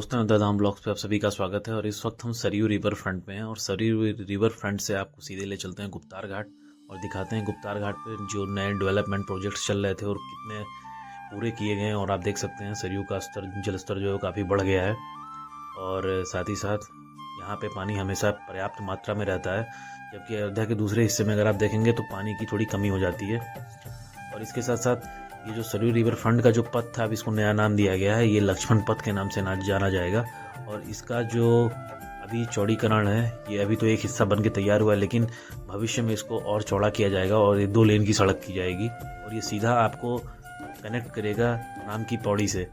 दोस्तों, दादाम ब्लॉग्स पे आप सभी का स्वागत है। और इस वक्त हम सरयू रिवर फ्रंट पे हैं और सरयू रिवर फ्रंट से आपको सीधे ले चलते हैं गुप्तार घाट और दिखाते हैं गुप्तार घाट पे जो नए डेवलपमेंट प्रोजेक्ट्स चल रहे थे और कितने पूरे किए गए हैं। और आप देख सकते हैं सरयू का जल स्तर जो है काफ़ी बढ़ गया है और साथ ही साथ यहाँ पे पानी हमेशा पर्याप्त मात्रा में रहता है, जबकि अयोध्या के दूसरे हिस्से में अगर आप देखेंगे तो पानी की थोड़ी कमी हो जाती है। और इसके साथ साथ ये जो सरयू रिवर फ्रंट का जो पथ था, अब इसको नया नाम दिया गया है, ये लक्ष्मण पथ के नाम से जाना जाएगा। और इसका जो अभी चौड़ीकरण है, ये अभी तो एक हिस्सा बन के तैयार हुआ है, लेकिन भविष्य में इसको और चौड़ा किया जाएगा और ये 2 लेन की सड़क की जाएगी। और ये सीधा आपको कनेक्ट करेगा राम की पौड़ी से।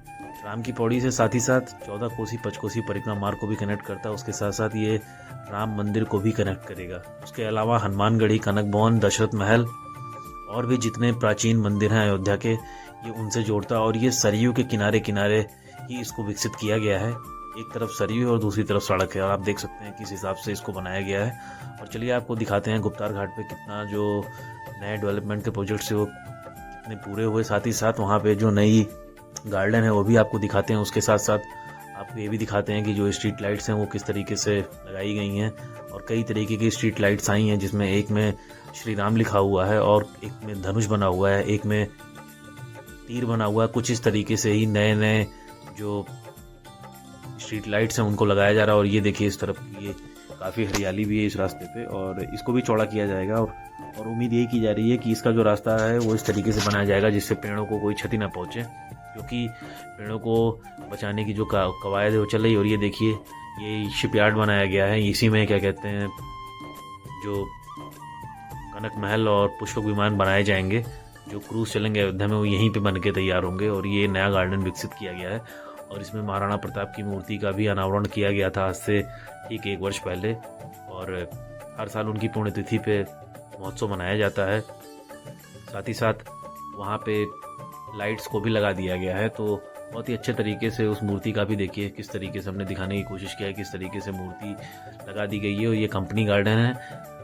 राम की पौड़ी से साथ ही साथ 14 कोसी पंचकोसी परिक्रमा मार्ग को भी कनेक्ट करता है। उसके साथ साथ ये राम मंदिर को भी कनेक्ट करेगा। उसके अलावा हनुमानगढ़ी, कनक भवन, दशरथ महल और भी जितने प्राचीन मंदिर हैं अयोध्या के, ये उनसे जोड़ता है। और ये सरयू के किनारे किनारे ही इसको विकसित किया गया है। एक तरफ सरयू और दूसरी तरफ सड़क है और आप देख सकते हैं किस हिसाब से इसको बनाया गया है। और चलिए आपको दिखाते हैं गुप्तार घाट पे कितना जो नए डेवलपमेंट के प्रोजेक्ट्स है वो कितने पूरे हुए। साथ ही साथ वहाँ पे जो नई गार्डन है वो भी आपको दिखाते हैं। उसके साथ साथ आपको ये भी दिखाते हैं कि जो स्ट्रीट लाइट्स हैं वो किस तरीके से लगाई गई हैं। और कई तरीके की स्ट्रीट लाइट्स आई हैं, जिसमें एक में श्री राम लिखा हुआ है और एक में धनुष बना हुआ है, एक में तीर बना हुआ है। कुछ इस तरीके से ही नए नए जो स्ट्रीट लाइट्स हैं उनको लगाया जा रहा है। और ये देखिए इस तरफ ये काफ़ी हरियाली भी है इस रास्ते पे और इसको भी चौड़ा किया जाएगा। और उम्मीद यही की जा रही है कि इसका जो रास्ता है वो इस तरीके से बनाया जाएगा जिससे पेड़ों को कोई क्षति ना पहुँचे, क्योंकि पेड़ों को बचाने की जो कवायद है वो चल रही है। और ये देखिए ये शिपयार्ड बनाया गया है, इसी में क्या कहते हैं जो कनक महल और पुष्पक विमान बनाए जाएंगे। जो क्रूज चलेंगे अयोध्या में वो यहीं पे बन के तैयार होंगे। और ये नया गार्डन विकसित किया गया है और इसमें महाराणा प्रताप की मूर्ति का भी अनावरण किया गया था आज से ठीक 1 वर्ष पहले। और हर साल उनकी पुण्यतिथि पे महोत्सव मनाया जाता है। साथ ही साथ वहाँ पे लाइट्स को भी लगा दिया गया है, तो बहुत ही अच्छे तरीके से उस मूर्ति का भी देखिए किस तरीके से हमने दिखाने की कोशिश किया है, किस तरीके से मूर्ति लगा दी गई है। और ये कंपनी गार्डन है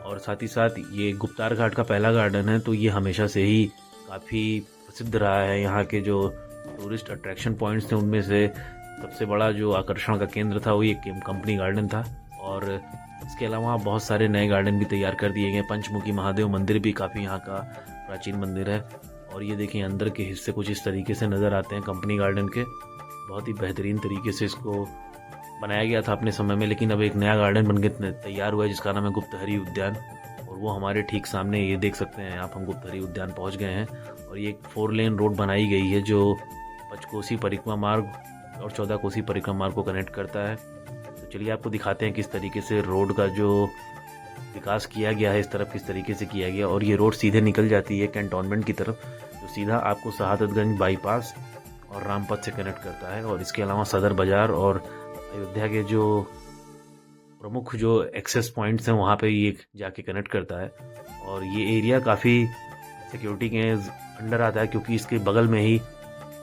और साथ ही साथ ये गुप्तार घाट का पहला गार्डन है, तो ये हमेशा से ही काफ़ी प्रसिद्ध रहा है। यहाँ के जो टूरिस्ट अट्रैक्शन पॉइंट्स थे उनमें से सबसे बड़ा जो आकर्षण का केंद्र था वो ये कंपनी गार्डन था। और इसके अलावा बहुत सारे नए गार्डन भी तैयार कर दिए गए। पंचमुखी महादेव मंदिर भी काफ़ी यहाँ का प्राचीन मंदिर है। और ये देखिए अंदर के हिस्से कुछ इस तरीके से नज़र आते हैं कंपनी गार्डन के। बहुत ही बेहतरीन तरीके से इसको बनाया गया था अपने समय में, लेकिन अब एक नया गार्डन बन के तैयार हुआ है जिसका नाम है गुप्तहरी उद्यान। और वो हमारे ठीक सामने ये देख सकते हैं आप, हम गुप्तहरी उद्यान पहुंच गए हैं। और ये एक 4 लेन रोड बनाई गई है जो पंचकोसी परिक्रमा मार्ग और 14 कोसी परिक्रमा मार्ग को कनेक्ट करता है। तो चलिए आपको दिखाते हैं किस तरीके से रोड का जो विकास किया गया है, इस तरफ किस तरीके से किया गया। और ये रोड सीधे निकल जाती है कैंटोनमेंट की तरफ, जो सीधा आपको शहादतगंज बाईपास और रामपथ से कनेक्ट करता है। और इसके अलावा सदर बाजार और अयोध्या के जो प्रमुख जो एक्सेस पॉइंट्स हैं वहाँ पे ये जाके कनेक्ट करता है। और ये एरिया काफ़ी सिक्योरिटी के अंडर आता है, क्योंकि इसके बगल में ही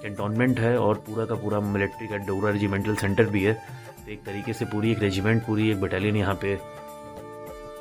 कैंटोनमेंट है और पूरा का पूरा मिलिट्री का डोगरा रेजिमेंटल सेंटर भी है। तो एक तरीके से पूरी एक रेजिमेंट, पूरी एक बटालियन यहाँ पे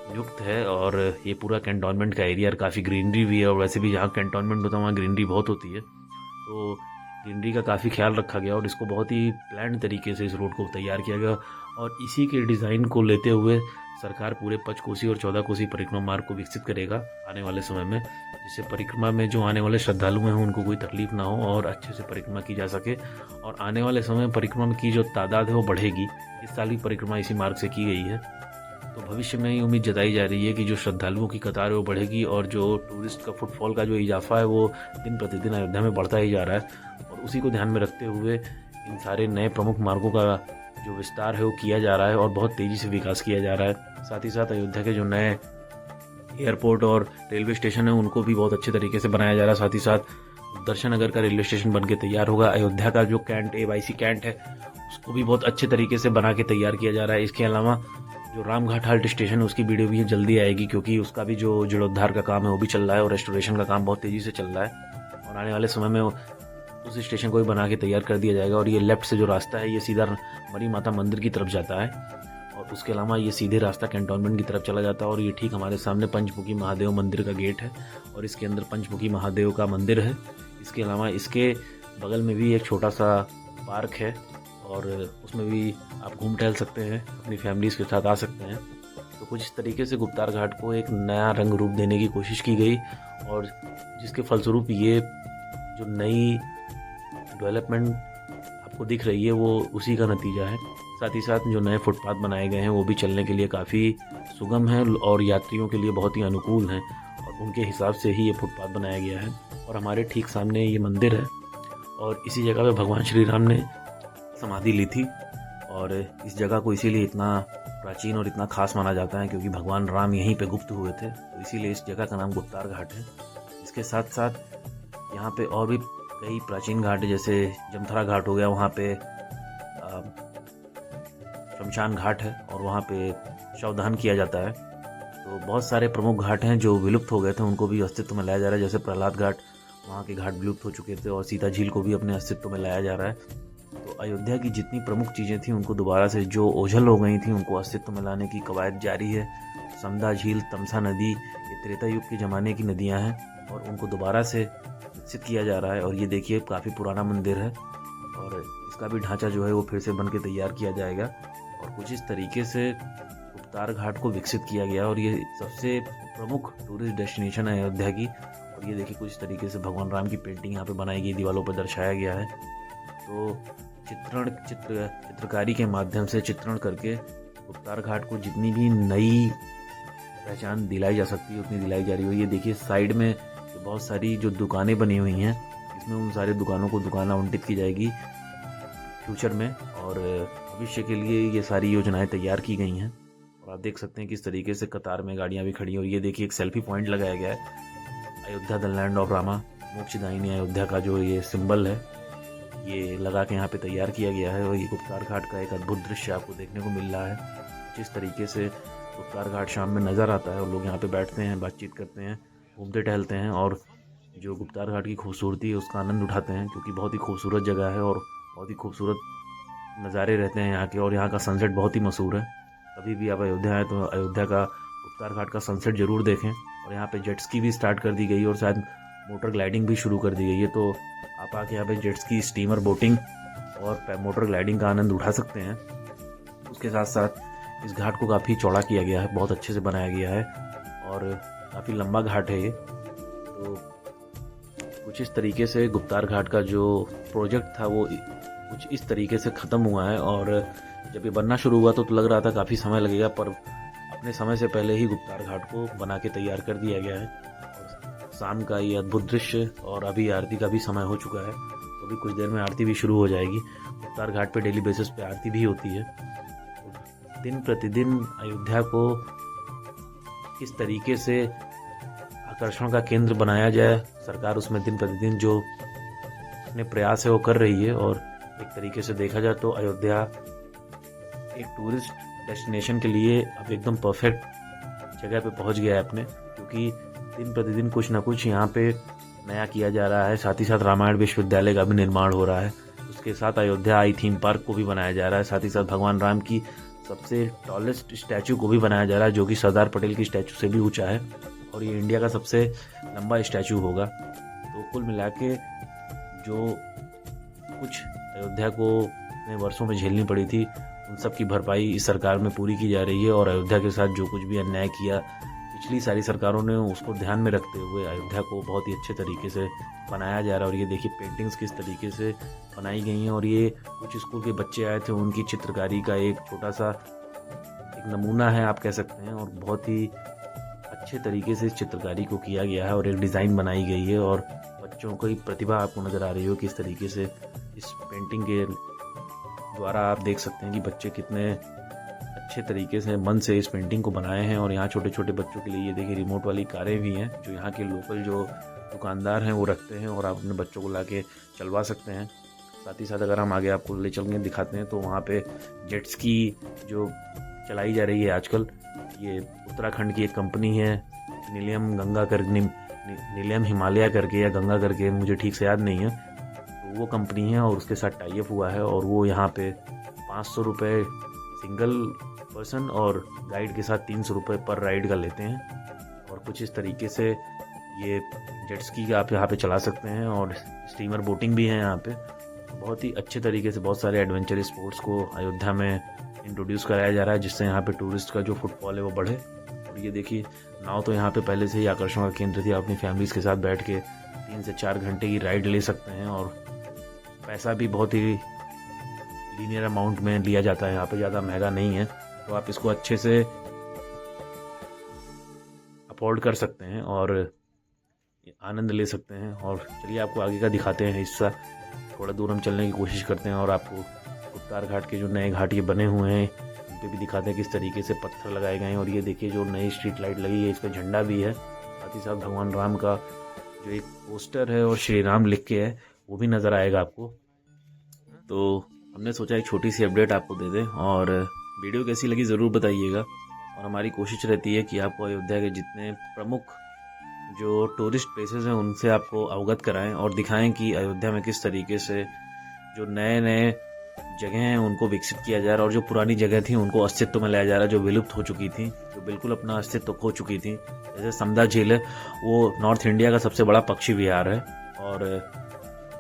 नियुक्त है। और ये पूरा कैंटोनमेंट का एरिया काफ़ी ग्रीनरी भी है। और वैसे भी जहाँ कैंटोनमेंट होता है वहाँ ग्रीनरी बहुत होती है, तो ग्रीनरी का काफ़ी ख्याल रखा गया और इसको बहुत ही प्लान तरीके से इस रोड को तैयार किया गया। और इसी के डिज़ाइन को लेते हुए सरकार पूरे पंचकोसी और 14 कोसी परिक्रमा मार्ग को विकसित करेगा आने वाले समय में, जिससे परिक्रमा में जो आने वाले श्रद्धालु हैं उनको कोई तकलीफ ना हो और अच्छे से परिक्रमा की जा सके। और आने वाले समय में परिक्रमा की जो तादाद है वो बढ़ेगी। इस साल भी परिक्रमा इसी मार्ग से की गई है, तो भविष्य में ये उम्मीद जताई जा रही है कि जो श्रद्धालुओं की कतार है वो बढ़ेगी और जो टूरिस्ट का फुटफॉल का जो इजाफा है वो दिन प्रतिदिन अयोध्या में बढ़ता ही जा रहा है। और उसी को ध्यान में रखते हुए इन सारे नए प्रमुख मार्गों का जो विस्तार है वो किया जा रहा है और बहुत तेज़ी से विकास किया जा रहा है। साथ ही साथ अयोध्या के जो नए एयरपोर्ट और रेलवे स्टेशन है उनको भी बहुत अच्छे तरीके से बनाया जा रहा है। साथ ही साथ दर्शन नगर का रेलवे स्टेशन बन के तैयार होगा। अयोध्या का जो कैंट AYC कैंट है उसको भी बहुत अच्छे तरीके से बना के तैयार किया जा रहा है। इसके अलावा जो रामघाट हाल्ट स्टेशन है उसकी वीडियो भी जल्दी आएगी, क्योंकि उसका भी जो जीर्णोद्धार का काम है वो भी चल रहा है और रेस्टोरेशन का काम बहुत तेज़ी से चल रहा है। और आने वाले समय में उस स्टेशन को भी बना के तैयार कर दिया जाएगा। और ये लेफ्ट से जो रास्ता है ये सीधा मरी माता मंदिर की तरफ जाता है और उसके अलावा ये सीधे रास्ता कैंटोनमेंट की तरफ चला जाता है। और ये ठीक हमारे सामने पंचमुखी महादेव मंदिर का गेट है और इसके अंदर पंचमुखी महादेव का मंदिर है। इसके अलावा इसके बगल में भी एक छोटा सा पार्क है और उसमें भी आप घूम टहल सकते हैं, अपनी फैमिलीज़ के साथ आ सकते हैं। तो कुछ इस तरीके से गुप्तार घाट को एक नया रंग रूप देने की कोशिश की गई और जिसके फलस्वरूप ये जो नई डेवलपमेंट आपको दिख रही है वो उसी का नतीजा है। साथ ही साथ जो नए फुटपाथ बनाए गए हैं वो भी चलने के लिए काफ़ी सुगम हैं और यात्रियों के लिए बहुत ही अनुकूल हैं और उनके हिसाब से ही ये फुटपाथ बनाया गया है। और हमारे ठीक सामने ये मंदिर है और इसी जगह पे भगवान श्री राम ने समाधि ली थी और इस जगह को इसीलिए इतना प्राचीन और इतना खास माना जाता है क्योंकि भगवान राम यहीं पे गुप्त हुए थे, तो इसीलिए इस जगह का नाम गुप्तार घाट है। इसके साथ साथ यहाँ पे और भी कई प्राचीन घाट है, जैसे जमथरा घाट हो गया, वहाँ पे शमशान घाट है और वहाँ पे शवदान किया जाता है। तो बहुत सारे प्रमुख घाट हैं जो विलुप्त हो गए थे, उनको भी अस्तित्व में लाया जा रहा है। जैसे प्रहलाद घाट, वहाँ के घाट विलुप्त हो चुके थे और सीता झील को भी अपने अस्तित्व में लाया जा रहा है। तो अयोध्या की जितनी प्रमुख चीज़ें थी उनको दोबारा से जो ओझल हो गई थी उनको अस्तित्व में लाने की कवायद जारी है। समदा झील, तमसा नदी, ये त्रेता युग के ज़माने की नदियाँ हैं और उनको दोबारा से विकसित किया जा रहा है। और ये देखिए काफ़ी पुराना मंदिर है और इसका भी ढांचा जो है वो फिर से बन के तैयार किया जाएगा और कुछ इस तरीके से गुप्तार घाट को विकसित किया गया और ये सबसे प्रमुख टूरिस्ट डेस्टिनेशन है अयोध्या की। और ये देखिए कुछ तरीके से भगवान राम की पेंटिंग यहाँ पे बनाई गई, दीवारों पर दर्शाया गया है। तो चित्रकारी के माध्यम से चित्रण करके गुप्तार घाट को जितनी भी नई पहचान दिलाई जा सकती है उतनी दिलाई जा रही है। ये देखिए साइड में बहुत सारी जो दुकानें बनी हुई हैं, इसमें उन सारे दुकानों को दुकान आवंटित की जाएगी फ्यूचर में और भविष्य के लिए ये सारी योजनाएं तैयार की गई हैं। और आप देख सकते हैं किस तरीके से कतार में गाड़ियां भी खड़ी हैं। और ये देखिए एक सेल्फी पॉइंट लगाया गया है, Ayodhya the land of Rama, मोक्षदायिनी अयोध्या का जो ये सिंबल है ये लगा के यहाँ पे तैयार किया गया है। और ये गुप्तार घाट का एक अद्भुत दृश्य आपको देखने को मिल रहा है। जिस तरीके से गुप्तार घाट शाम में नज़र आता है और लोग यहाँ पे बैठते हैं, बातचीत करते हैं, घूमते टहलते हैं और जो गुप्तार घाट की खूबसूरती है उसका आनंद उठाते हैं, क्योंकि बहुत ही खूबसूरत जगह है और बहुत ही खूबसूरत नज़ारे रहते हैं यहाँ के। और यहाँ का सनसेट बहुत ही मशहूर है। कभी भी आप अयोध्या आए तो अयोध्या का गुप्तार घाट का सनसेट ज़रूर देखें। और यहाँ पे जेट स्की भी स्टार्ट कर दी गई और शायद मोटर ग्लाइडिंग भी शुरू कर दी गई है। तो आप आके यहाँ पे जेट स्की, स्टीमर बोटिंग और मोटर ग्लाइडिंग का आनंद उठा सकते हैं। उसके साथ साथ इस घाट को काफ़ी चौड़ा किया गया है, बहुत अच्छे से बनाया गया है और काफ़ी लंबा घाट है ये। तो कुछ इस तरीके से गुप्तार घाट का जो प्रोजेक्ट था वो कुछ इस तरीके से ख़त्म हुआ है। और जब ये बनना शुरू हुआ तो लग रहा था काफ़ी समय लगेगा, पर अपने समय से पहले ही गुप्तार घाट को बना के तैयार कर दिया गया है। और शाम का ये अद्भुत दृश्य और अभी आरती का भी समय हो चुका है, तो अभी कुछ देर में आरती भी शुरू हो जाएगी। गुप्तार घाट पे डेली बेसिस पे आरती भी होती है। दिन प्रतिदिन अयोध्या को किस तरीके से आकर्षण का केंद्र बनाया जाए, सरकार उसमें दिन प्रतिदिन जो अपने प्रयास है वो कर रही है। और एक तरीके से देखा जाए तो अयोध्या एक टूरिस्ट डेस्टिनेशन के लिए अब एकदम परफेक्ट जगह पे पहुंच गया है अपने, क्योंकि दिन प्रतिदिन कुछ ना कुछ यहाँ पे नया किया जा रहा है। साथ ही साथ रामायण विश्वविद्यालय का भी निर्माण हो रहा है। उसके साथ अयोध्या आई थीम पार्क को भी बनाया जा रहा है। साथ ही साथ भगवान राम की सबसे टॉलेस्ट स्टैचू को भी बनाया जा रहा है, जो कि सरदार पटेल की स्टैचू से भी ऊंचा है और ये इंडिया का सबसे लंबा स्टैचू होगा। तो कुल मिला के जो कुछ अयोध्या को इतने वर्षों में झेलनी पड़ी थी उन सब की भरपाई इस सरकार में पूरी की जा रही है। और अयोध्या के साथ जो कुछ भी अन्याय किया पिछली सारी सरकारों ने, उसको ध्यान में रखते हुए अयोध्या को बहुत ही अच्छे तरीके से बनाया जा रहा है। और ये देखिए पेंटिंग्स किस तरीके से बनाई गई हैं और ये कुछ स्कूल के बच्चे आए थे, उनकी चित्रकारी का एक छोटा सा एक नमूना है आप कह सकते हैं। और बहुत ही अच्छे तरीके से इस चित्रकारी को किया गया है और एक डिज़ाइन बनाई गई है और बच्चों की प्रतिभा आपको नज़र आ रही हो किस तरीके से इस पेंटिंग के द्वारा आप देख सकते हैं कि बच्चे कितने अच्छे तरीके से मन से इस पेंटिंग को बनाए हैं। और यहाँ छोटे छोटे बच्चों के लिए ये देखिए रिमोट वाली कारें भी हैं जो यहाँ के लोकल जो दुकानदार हैं वो रखते हैं और आप अपने बच्चों को लाके चलवा सकते हैं। साथ ही साथ अगर हम आगे आपको ले चल के दिखाते हैं तो वहाँ पे जेट स्की जो चलाई जा रही है आजकल, ये उत्तराखंड की एक कंपनी है नीलियम हिमालय करके या गंगा करके, मुझे ठीक से याद नहीं है। तो वो कंपनी है और उसके साथ टाई अप हुआ है और वो यहाँ पे 500 रुपये सिंगल पर्सन और गाइड के साथ 300 रुपये पर राइड का लेते हैं। और कुछ इस तरीके से ये जेट स्की आप यहाँ पे चला सकते हैं और स्टीमर बोटिंग भी है यहाँ पे। बहुत ही अच्छे तरीके से बहुत सारे एडवेंचर स्पोर्ट्स को अयोध्या में इंट्रोड्यूस कराया जा रहा है, जिससे यहाँ पे टूरिस्ट का जो फुटफॉल है वो बढ़े। और ये देखिए, नाव तो यहाँ पे पहले से ही आकर्षण का केंद्र थी। आप अपनी फैमिलीज के साथ बैठ के 3 से 4 घंटे की राइड ले सकते हैं और पैसा भी बहुत ही लीनियर अमाउंट में लिया जाता है, यहाँ पे ज़्यादा महंगा नहीं है, तो आप इसको अच्छे से अफोर्ड कर सकते हैं और आनंद ले सकते हैं। और चलिए आपको आगे का दिखाते हैं हिस्सा। थोड़ा दूर हम चलने की कोशिश करते हैं और आपको गुप्तार घाट के जो नए घाट ये बने हुए हैं उन पे भी दिखाते हैं किस तरीके से पत्थर लगाए गए हैं। और ये देखिए जो नई स्ट्रीट लाइट लगी है, इस पर झंडा भी है, साथ ही साथ भगवान राम का जो एक पोस्टर है और श्री राम लिख के है वो भी नज़र आएगा आपको। तो हमने सोचा एक छोटी सी अपडेट आपको दे दें, और वीडियो कैसी लगी ज़रूर बताइएगा। और हमारी कोशिश रहती है कि आपको अयोध्या के जितने प्रमुख जो टूरिस्ट प्लेसेस हैं उनसे आपको अवगत कराएं और दिखाएं कि अयोध्या में किस तरीके से जो नए नए जगह हैं उनको विकसित किया जा रहा है, और जो पुरानी जगह थी उनको अस्तित्व में लाया जा रहा है, जो विलुप्त हो चुकी थी, जो बिल्कुल अपना अस्तित्व खो चुकी थी। जैसे समदा झील है, वो नॉर्थ इंडिया का सबसे बड़ा पक्षी विहार है और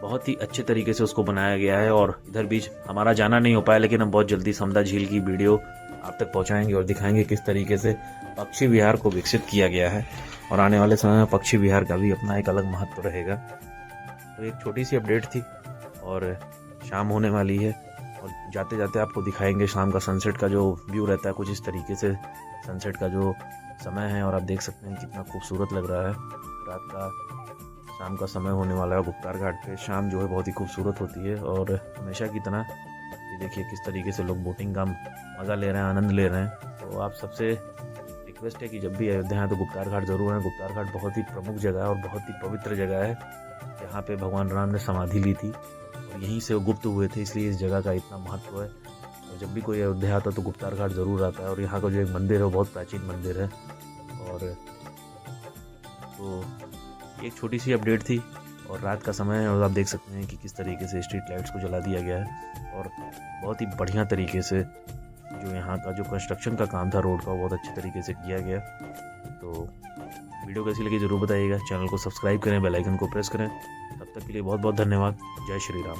बहुत ही अच्छे तरीके से उसको बनाया गया है। और इधर बीच हमारा जाना नहीं हो पाया, लेकिन हम बहुत जल्दी समदा झील की वीडियो आप तक पहुंचाएंगे और दिखाएंगे किस तरीके से पक्षी विहार को विकसित किया गया है। और आने वाले समय में पक्षी विहार का भी अपना एक अलग महत्व रहेगा। तो एक छोटी सी अपडेट थी और शाम होने वाली है, और जाते जाते आपको दिखाएंगे शाम का सनसेट का जो व्यू रहता है, कुछ इस तरीके से सनसेट का जो समय है। और आप देख सकते हैं कितना खूबसूरत लग रहा है। रात का शाम का समय होने वाला है। गुप्तार घाट पे शाम जो है बहुत ही खूबसूरत होती है, और हमेशा की तरह ये देखिए किस तरीके से लोग बोटिंग का मज़ा ले रहे हैं, आनंद ले रहे हैं। तो आप सबसे रिक्वेस्ट है कि जब भी अयोध्या है तो गुप्तार घाट ज़रूर है। गुप्तार घाट बहुत ही प्रमुख जगह है और बहुत ही पवित्र जगह है। यहाँ पे भगवान राम ने समाधि ली थी और यहीं से वो गुप्त हुए थे, इसलिए इस जगह का इतना महत्व है। और जब भी कोई अयोध्या आता है तो गुप्तार घाट ज़रूर आता है। और यहाँ का जो एक मंदिर है वो बहुत प्राचीन मंदिर है। और तो एक छोटी सी अपडेट थी, और रात का समय है और आप देख सकते हैं कि किस तरीके से स्ट्रीट लाइट्स को जला दिया गया है, और बहुत ही बढ़िया तरीके से जो यहाँ का जो कंस्ट्रक्शन का काम था रोड का, वो बहुत अच्छे तरीके से किया गया। तो वीडियो कैसी लगी ज़रूर बताइएगा। चैनल को सब्सक्राइब करें, बेल आइकन को प्रेस करें। तब तक के लिए बहुत बहुत धन्यवाद। जय श्री राम।